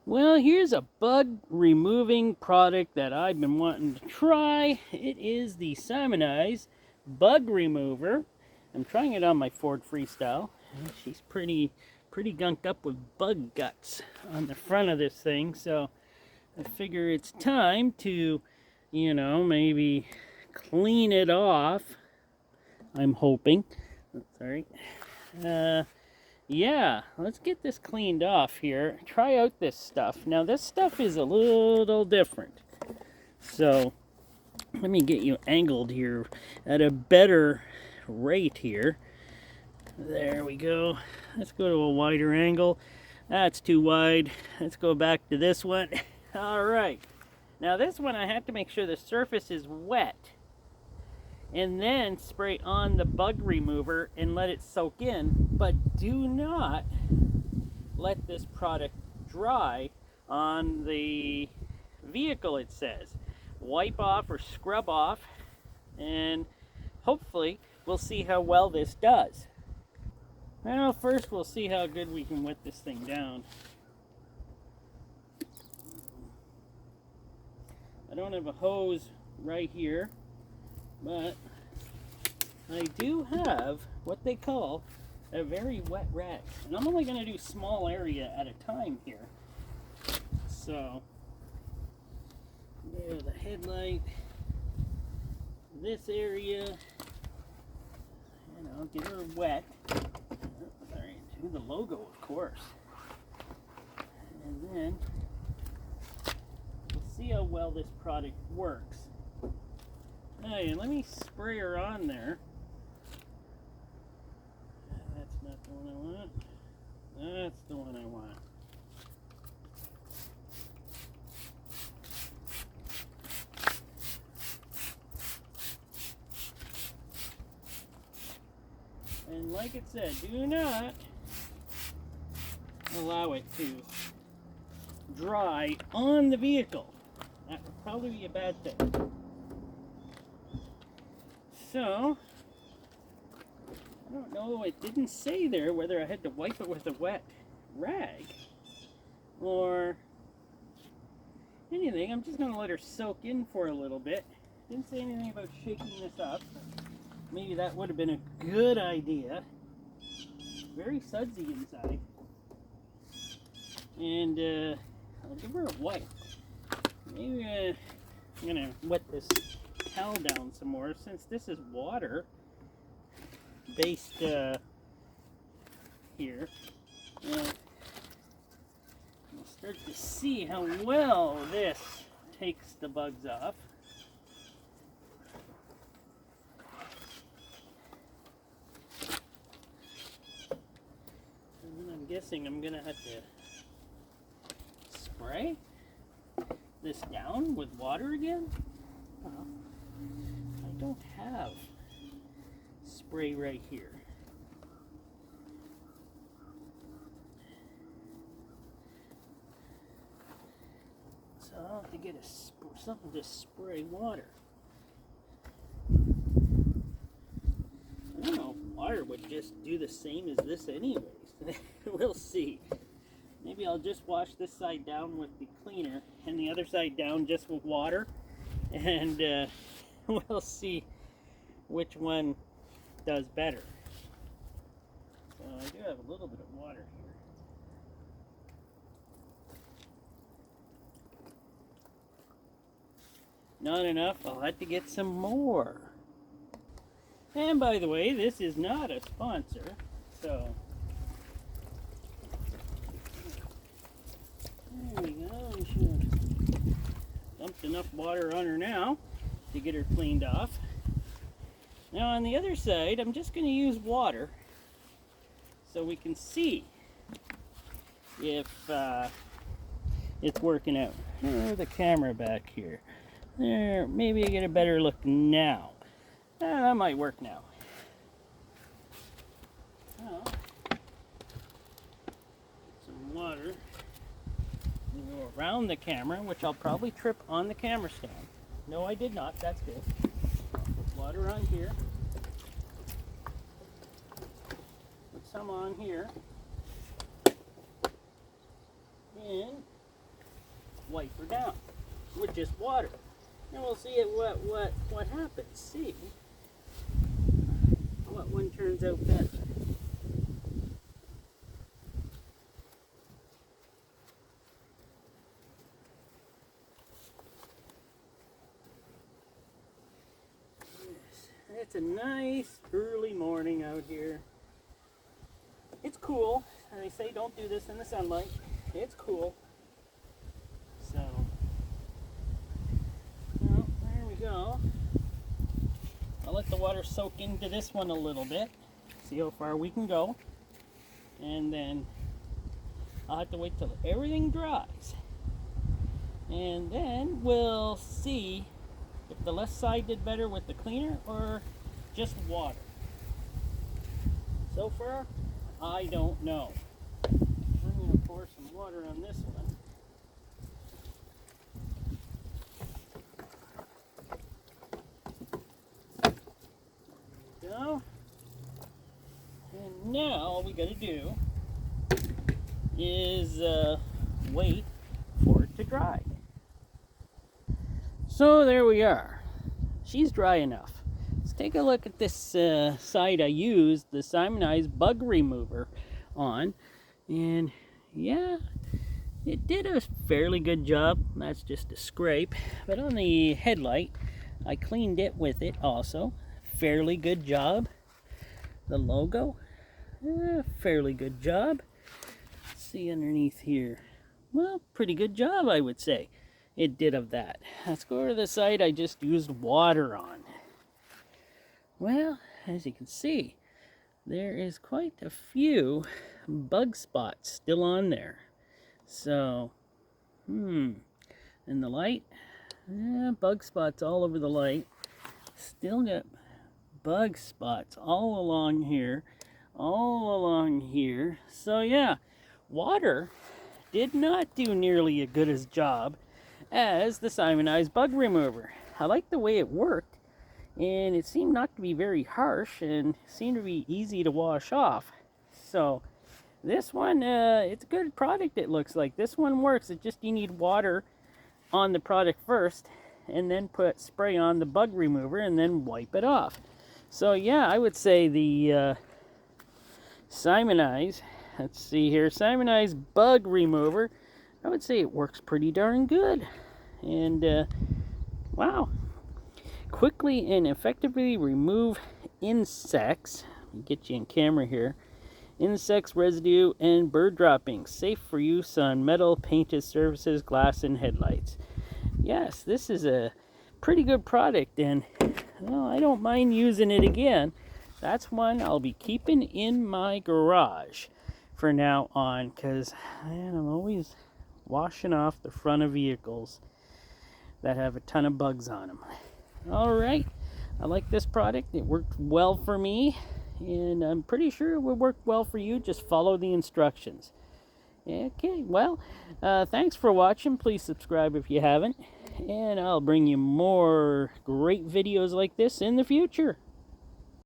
Well, here's a bug removing product that I've been wanting to try. It is the Simoniz bug remover. I'm trying it on my Ford Freestyle. She's pretty gunked up with bug guts on the front of this thing, so I figure it's time to, maybe clean it off. I'm hoping. Sorry. Uh, yeah, let's get this cleaned off here. Try out this stuff. Now, this stuff is a little different. So, let me get you angled here at a better rate here. There we go. Let's go to a wider angle. That's too wide. Let's go back to this one. All right. Now, this one I have to make sure the surface is wet. And then spray on the bug remover and let it soak in. But do not let this product dry on the vehicle, it says. Wipe off or scrub off, and hopefully we'll see how well this does. Well, first we'll see how good we can wet this thing down. I don't have a hose right here, but I do have what they call a very wet rag. And I'm only going to do small area at a time here. So, there's the headlight, this area, get her wet. Sorry, do the logo, of course. And then, we'll see how well this product works. Hey, let me spray her on there. That's not the one I want. That's the one I want. And like it said, do not allow it to dry on the vehicle. That would probably be a bad thing. So, I don't know, it didn't say there whether I had to wipe it with a wet rag or anything. I'm just going to let her soak in for a little bit. Didn't say anything about shaking this up. Maybe that would have been a good idea. Very sudsy inside. And I'll give her a wipe. Maybe I'm going to wet this towel down some more, since this is water based here. We'll start to see how well this takes the bugs off. And then I'm guessing I'm gonna have to spray this down with water again. I don't have spray right here. So I'll have to get something to spray water. I don't know if water would just do the same as this anyways. We'll see. Maybe I'll just wash this side down with the cleaner and the other side down just with water. And we'll see which one does better. So I do have a little bit of water here. Not enough, I'll have to get some more. And by the way, this is not a sponsor, so there we go. We should have dumped enough water on her now to get her cleaned off. Now on the other side, I'm just going to use water so we can see if it's working out. The camera back here. There, maybe I get a better look now. That might work now. Well, some water. Go around the camera, which I'll probably trip on the camera stand. No, I did not. That's good. Put water on here. Put some on here. And wipe her down with just water. And we'll see what happens. See what one turns out better. It's a nice early morning out here. It's cool. They say don't do this in the sunlight. It's cool. So, well, there we go. I'll let the water soak into this one a little bit. See how far we can go. And then I'll have to wait till everything dries. And then we'll see if the left side did better with the cleaner or just water. So far, I don't know. I'm going to pour some water on this one. There we go. And now all we got to do is wait for it to dry. So there we are. She's dry enough. Let's take a look at this side I used the Simoniz bug remover on. And yeah, it did a fairly good job. That's just a scrape. But on the headlight, I cleaned it with it also. Fairly good job. The logo, fairly good job. Let's see underneath here. Well, pretty good job, I would say. It did of that. Let's go to the side I just used water on. Well, as you can see, there is quite a few bug spots still on there. So, and the light, bug spots all over the light. Still got bug spots all along here, So yeah, water did not do nearly as good a job as the Simoniz bug remover. I like the way it worked, and it seemed not to be very harsh and seemed to be easy to wash off. So this one, it's a good product. It looks like this one works. It just, you need water on the product first and then put spray on the bug remover and then wipe it off. So yeah, I would say the Simoniz, let's see here, Simoniz bug remover, I would say it works pretty darn good. And wow, quickly and effectively remove insects. Let me get you in camera here. Insects, residue, and bird droppings. Safe for use on metal, painted surfaces, glass, and headlights. Yes, this is a pretty good product, and well, I don't mind using it again. That's one I'll be keeping in my garage for now on, because I'm always washing off the front of vehicles that have a ton of bugs on them. All right, I like this product. It worked well for me, and I'm pretty sure it will work well for you. Just follow the instructions. Okay, well, thanks for watching. Please subscribe if you haven't, and I'll bring you more great videos like this in the future.